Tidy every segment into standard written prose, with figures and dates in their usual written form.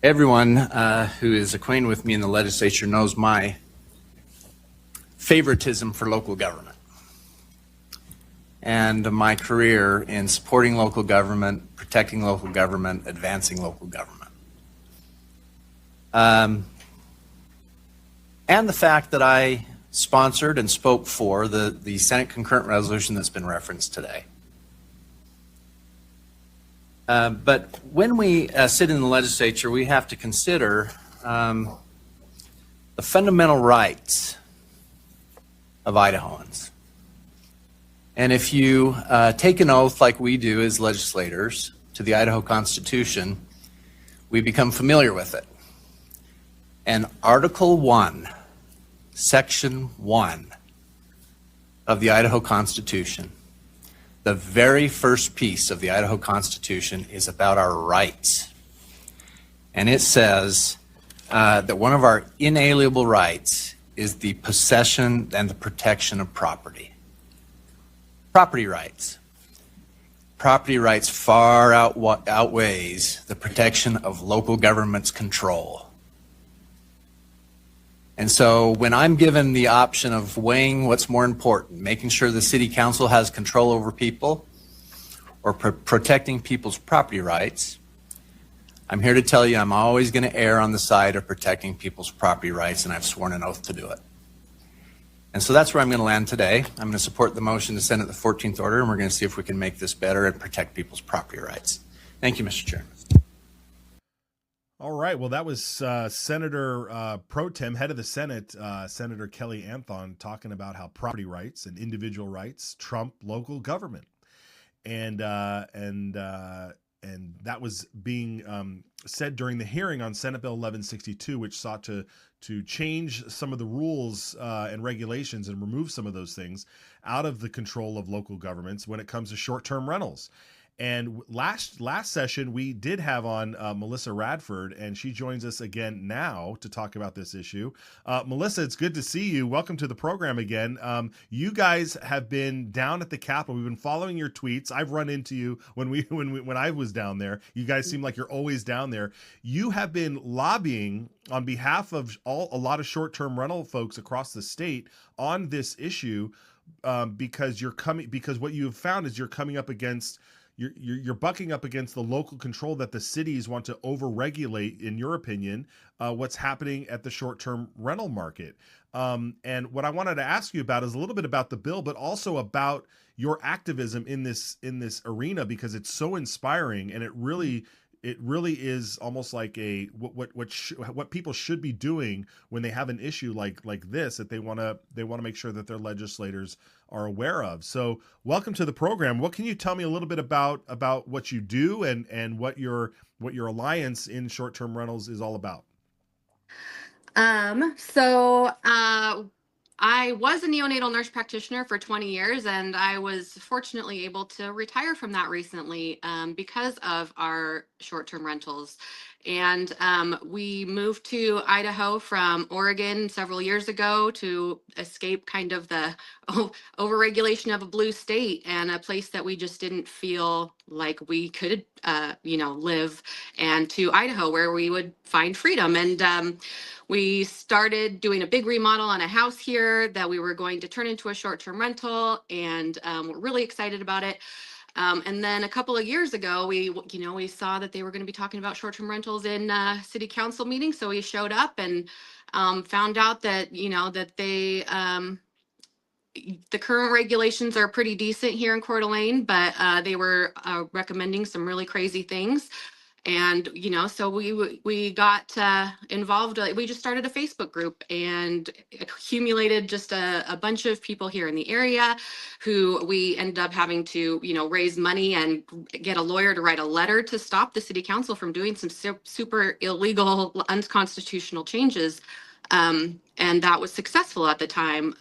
Everyone who is acquainted with me in the legislature knows my favoritism for local government and my career in supporting local government, protecting local government, advancing local government. And the fact that I sponsored and spoke for the Senate concurrent resolution that's been referenced today. But when we sit in the legislature, we have to consider the fundamental rights of Idahoans. And if you take an oath like we do as legislators to the Idaho Constitution, we become familiar with it. And Article 1, Section 1 of the Idaho Constitution, the very first piece of the Idaho Constitution, is about our rights. And it says that one of our inalienable rights is the possession and the protection of property. Property rights. Property rights far outweighs the protection of local government's control. And so when I'm given the option of weighing what's more important, making sure the city council has control over people or protecting people's property rights, I'm here to tell you I'm always going to err on the side of protecting people's property rights, and I've sworn an oath to do it. And so that's where I'm going to land today. I'm going to support the motion to send it the 14th order, and we're going to see if we can make this better and protect people's property rights. Thank you, Mr. Chairman. All right. Well, that was Senator Pro Tem, head of the Senate, Senator Kelly Anthon, talking about how property rights and individual rights trump local government, and that was being said during the hearing on Senate Bill 1162, which sought to change some of the rules and regulations and remove some of those things out of the control of local governments when it comes to short-term rentals. And last session, we did have on Melissa Radford, and she joins us again now to talk about this issue. Melissa, it's good to see you. Welcome to the program again. You guys have been down at the Capitol. We've been following your tweets. I've run into you when I was down there. You guys seem like you're always down there. You have been lobbying on behalf of a lot of short-term rental folks across the state on this issue because what you have found is you're coming up against. You're bucking up against the local control that the cities want to over-regulate, in your opinion, what's happening at the short-term rental market. And what I wanted to ask you about is a little bit about the bill, but also about your activism in this arena, because it's so inspiring, and it really is almost like what people should be doing when they have an issue like this that they want to make sure that their legislators are aware of. So welcome to the program. What can you tell me a little bit about what you do and what your alliance in short-term rentals is all about? I was a neonatal nurse practitioner for 20 years, and I was fortunately able to retire from that recently because of our short-term rentals. And we moved to Idaho from Oregon several years ago to escape kind of the overregulation of a blue state and a place that we just didn't feel like we could, live, and to Idaho where we would find freedom. And we started doing a big remodel on a house here that we were going to turn into a short-term rental, and we're really excited about it. And then a couple of years ago, we saw that they were going to be talking about short-term rentals in city council meetings. So we showed up and found out that, the current regulations are pretty decent here in Coeur d'Alene, but they were recommending some really crazy things. And, so we got involved. We just started a Facebook group and accumulated just a bunch of people here in the area who we ended up having to, raise money and get a lawyer to write a letter to stop the city council from doing some super illegal, unconstitutional changes. And that was successful at the time.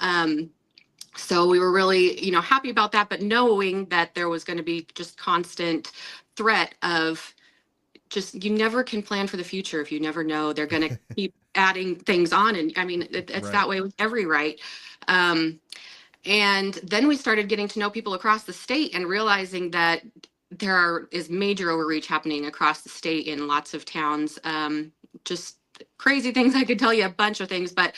So we were really, happy about that, but knowing that there was going to be just constant threat of you never can plan for the future if you never know they're going to keep adding things on. And I mean, it's right. That way with every right. And then we started getting to know people across the state and realizing that is major overreach happening across the state in lots of towns. Just crazy things. I could tell you a bunch of things, but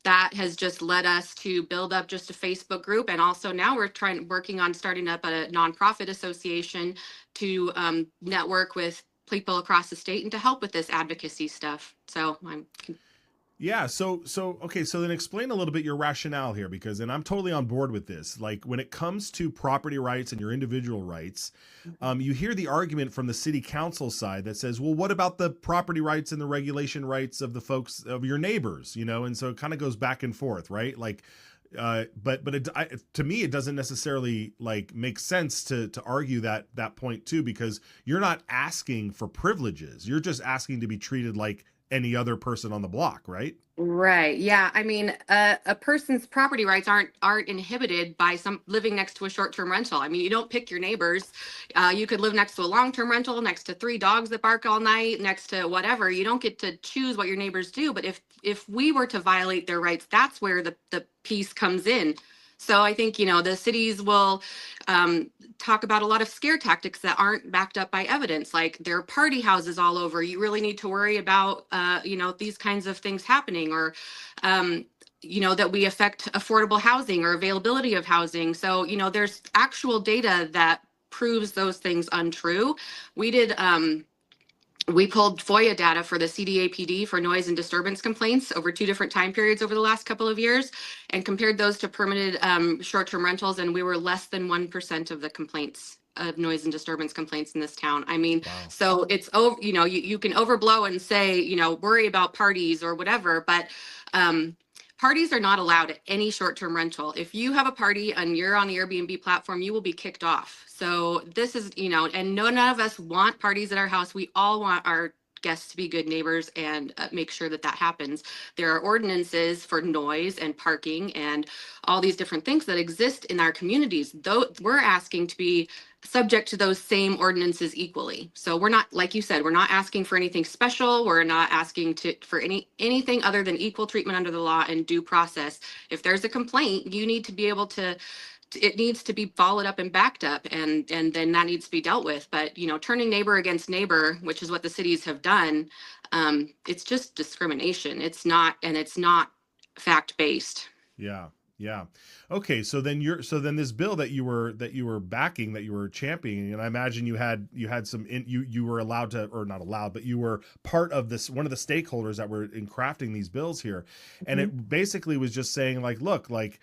that has just led us to build up just a Facebook group. And also now we're working on starting up a nonprofit association to network with people across the state and to help with this advocacy stuff. So I'm Yeah, okay, so then explain a little bit your rationale here, because, and I'm totally on board with this. Like, when it comes to property rights and your individual rights, you hear the argument from the city council side that says, well, what about the property rights and the regulation rights of the folks, of your neighbors, you know? And so it kind of goes back and forth, right? Like, to me, it doesn't necessarily like make sense to argue that point too, because you're not asking for privileges. You're just asking to be treated like any other person on the block, right? Right. Yeah. I mean, a person's property rights aren't inhibited by some living next to a short-term rental. I mean, you don't pick your neighbors. You could live next to a long-term rental, next to 3 dogs that bark all night, next to whatever. You don't get to choose what your neighbors do. But if we were to violate their rights, that's where the piece comes in. So I think, the cities will talk about a lot of scare tactics that aren't backed up by evidence, like there are party houses all over. You really need to worry about, these kinds of things happening, or, that we affect affordable housing or availability of housing. So, there's actual data that proves those things untrue. We pulled FOIA data for the CDAPD for noise and disturbance complaints over 2 different time periods over the last couple of years, and compared those to permitted short-term rentals, and we were less than 1% of the complaints of noise and disturbance complaints in this town. I mean, Wow. so it's over. You can overblow and say, worry about parties or whatever, but parties are not allowed at any short-term rental. If you have a party and you're on the Airbnb platform, you will be kicked off. So this is, and none of us want parties at our house. We all want our guests to be good neighbors and make sure that happens. There are ordinances for noise and parking and all these different things that exist in our communities. Though we're asking to be subject to those same ordinances equally. So we're not, like you said, we're not asking for anything special. We're not asking for anything other than equal treatment under the law and due process. If there's a complaint, you need to be able to, it needs to be followed up and backed up, and then that needs to be dealt with. But turning neighbor against neighbor, which is what the cities have done, it's just discrimination. It's not fact-based. Yeah. Yeah. Okay. So then this bill that you were backing, that you were championing, and I imagine you had some you were allowed to, or not allowed, but you were part of this, one of the stakeholders that were in crafting these bills here. And it basically was just saying, like, look, like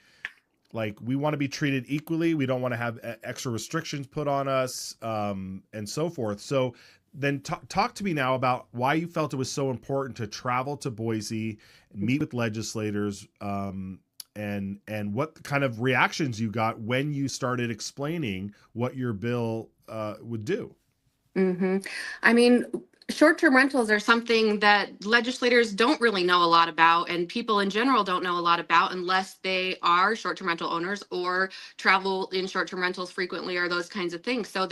we want to be treated equally. We don't want to have extra restrictions put on us, and so forth. So then talk to me now about why you felt it was so important to travel to Boise and meet with legislators, and what kind of reactions you got when you started explaining what your bill would do. I mean, short-term rentals are something that legislators don't really know a lot about, and people in general don't know a lot about unless they are short-term rental owners or travel in short-term rentals frequently, or those kinds of things. So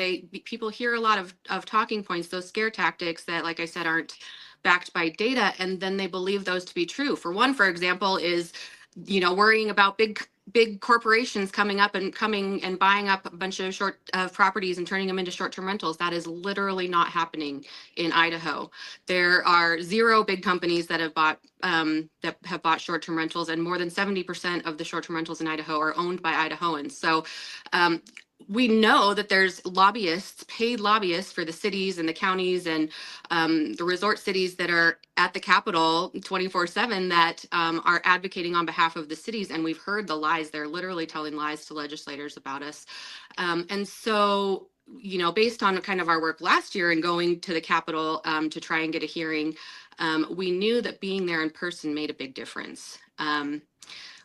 people hear a lot of talking points, those scare tactics that, like I said, aren't backed by data, and then they believe those to be true. For example, is worrying about big corporations coming and buying up a bunch of properties and turning them into short-term rentals. That is literally not happening in Idaho. There are 0 big companies that have bought short-term rentals, and more than 70% of the short-term rentals in Idaho are owned by Idahoans. So we know that there's paid lobbyists for the cities and the counties and the resort cities that are at the Capitol 24/7 that are advocating on behalf of the cities. And we've heard the lies. They're literally telling lies to legislators about us. And so, based on kind of our work last year and going to the Capitol to try and get a hearing, we knew that being there in person made a big difference.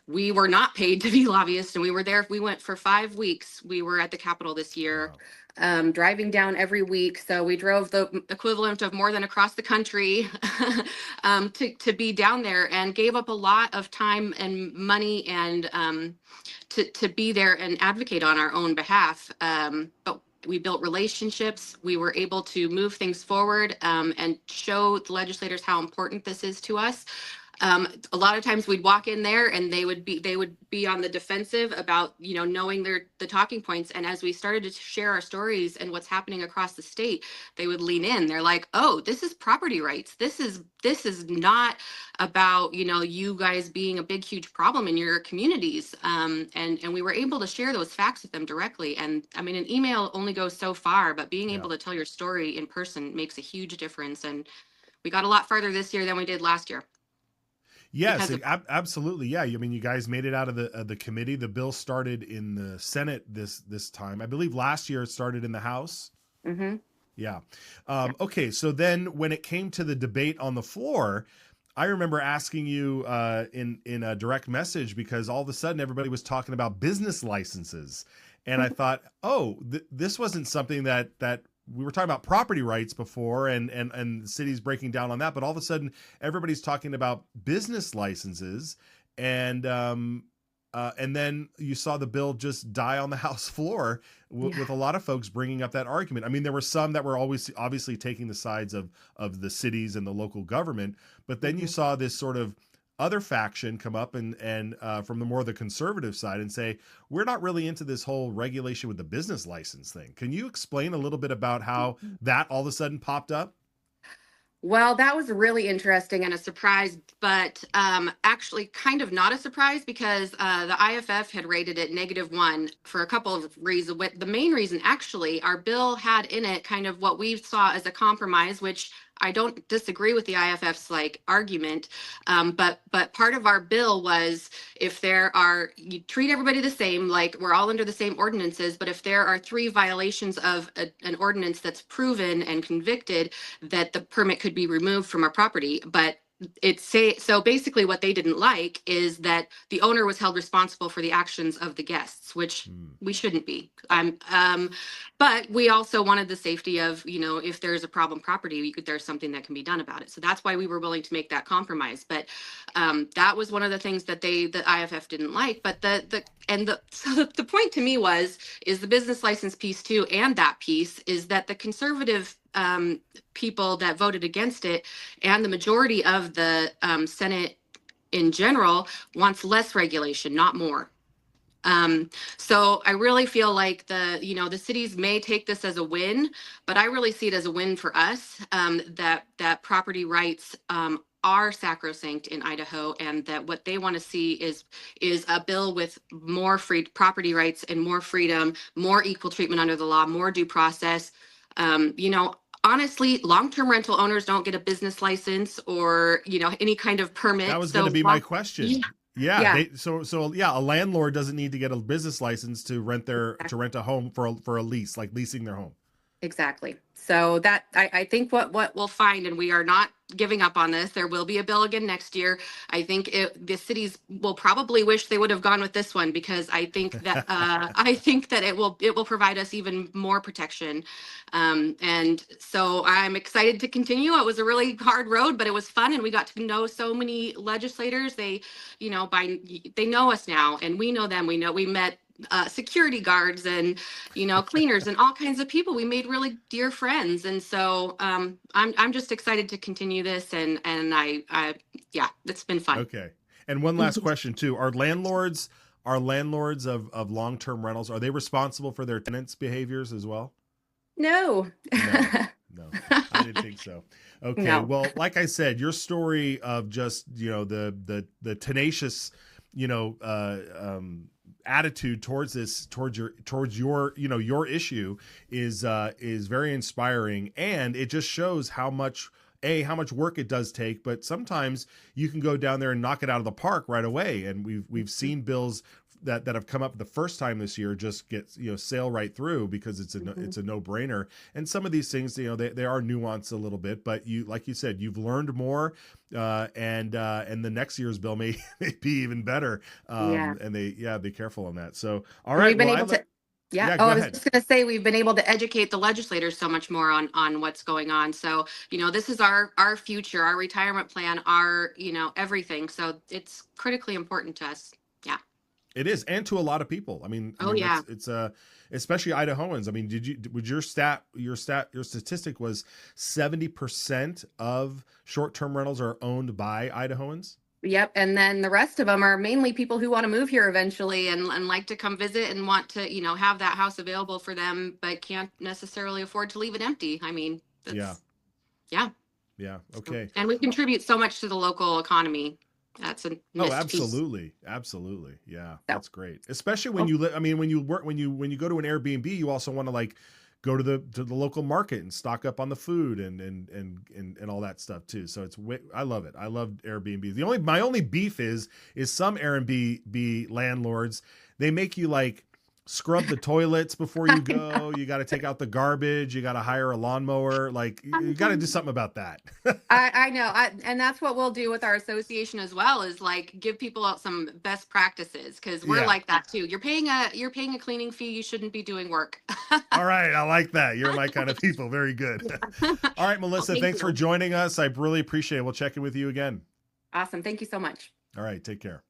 We were not paid to be lobbyists, and we were there. We went for 5 weeks. We were at the Capitol this year, driving down every week. So we drove the equivalent of more than across the country to be down there, and gave up a lot of time and money and to be there and advocate on our own behalf. But we built relationships. We were able to move things forward and show the legislators how important this is to us. A lot of times we'd walk in there and they would be on the defensive about, knowing the talking points. And as we started to share our stories and what's happening across the state, they would lean in. They're like, oh, this is property rights. This is not about, you guys being a big, huge problem in your communities. And we were able to share those facts with them directly. And I mean, an email only goes so far, but being Yeah. able to tell your story in person makes a huge difference. And we got a lot farther this year than we did last year. Yes, Because of, absolutely. Yeah, I mean, you guys made it out of the committee. The bill started in the Senate this time. I believe last year it started in the House. Mhm. Yeah. Okay, so then when it came to the debate on the floor, I remember asking you in a direct message because all of a sudden everybody was talking about business licenses, and I thought, oh, this wasn't something that we were talking about property rights before, and the city's breaking down on that, but all of a sudden everybody's talking about business licenses, and then you saw the bill just die on the House floor with a lot of folks bringing up that argument. I mean, there were some that were always obviously taking the sides of the cities and the local government, but then you saw this sort of other faction come up and from the conservative side and say, we're not really into this whole regulation with the business license thing. Can you explain a little bit about how that all of a sudden popped up? Well, that was really interesting and a surprise, but actually kind of not a surprise because the IFF had rated it -1 for a couple of reasons. The main reason, actually, our bill had in it kind of what we saw as a compromise, which I don't disagree with the IFF's argument, but part of our bill was you treat everybody the same, like we're all under the same ordinances, but if there are 3 violations of an ordinance that's proven and convicted, that the permit could be removed from our property. But so basically what they didn't like is that the owner was held responsible for the actions of the guests, which we shouldn't be. But we also wanted the safety of, if there's a problem property, there's something that can be done about it. So that's why we were willing to make that compromise. But that was one of the things that the IFF didn't like. But so the point to me is the business license piece too, and that piece is that the conservative people that voted against it and the majority of the Senate in general wants less regulation, not more. So I really feel like the cities may take this as a win, but I really see it as a win for us, that property rights are sacrosanct in Idaho, and that what they want to see is a bill with more free property rights and more freedom, more equal treatment under the law, more due process. Honestly, long-term rental owners don't get a business license or, any kind of permit. That was going to be my question. Yeah. So a landlord doesn't need to get a business license to rent a home for a lease, like leasing their home. Exactly. So that I think what we'll find, and we are not giving up on this, there will be a bill again next year. I think the cities will probably wish they would have gone with this one, because I think that it will provide us even more protection. And so I'm excited to continue. It was a really hard road, but it was fun, and we got to know so many legislators. They know us now, and we know them. We met security guards and cleaners and all kinds of people. We made really dear friends, and so I'm just excited to continue this, and I it's been fun. Okay. And one last question too: Are landlords of long-term rentals, are they responsible for their tenants' behaviors as well? No. No, I didn't think so. Okay. No. Well, like I said, your story of just the tenacious attitude towards your issue is very inspiring, and it just shows how much work it does take, but sometimes you can go down there and knock it out of the park right away. And we've seen bills that have come up the first time this year just get sail right through because it's a no-brainer. And some of these things they are nuanced a little bit, but like you said, you've learned more, and the next year's bill may be even better. And be careful on that. So all right, We've been able to. Yeah. go I was ahead. just going to say, we've been able to educate the legislators so much more on what's going on. So, this is our future, our retirement plan, our, everything. So it's critically important to us. Yeah. It is, and to a lot of people. I mean, it's especially Idahoans. I mean, your statistic was 70% of short-term rentals are owned by Idahoans? Yep. And then the rest of them are mainly people who want to move here eventually and like to come visit and want to, have that house available for them, but can't necessarily afford to leave it empty. I mean, Yeah. yeah. Yeah. Okay. And we contribute so much to the local economy. That's a Oh, missed piece. absolutely. Absolutely. Yeah. So. That's great. Especially when you I mean, when you go to an Airbnb, you also want to like go to the local market and stock up on the food and all that stuff too. So I love it. I love Airbnb. My only beef is some Airbnb landlords, they make you like scrub the toilets before you go. You got to take out the garbage. You got to hire a lawnmower. Like you got to do something about that. I know. And that's what we'll do with our association as well, is like give people out some best practices, because we're like that too. You're paying a cleaning fee. You shouldn't be doing work. All right. I like that. You're my kind of people. Very good. All right, Melissa, Well, thanks for joining us. I really appreciate it. We'll check in with you again. Awesome. Thank you so much. All right. Take care.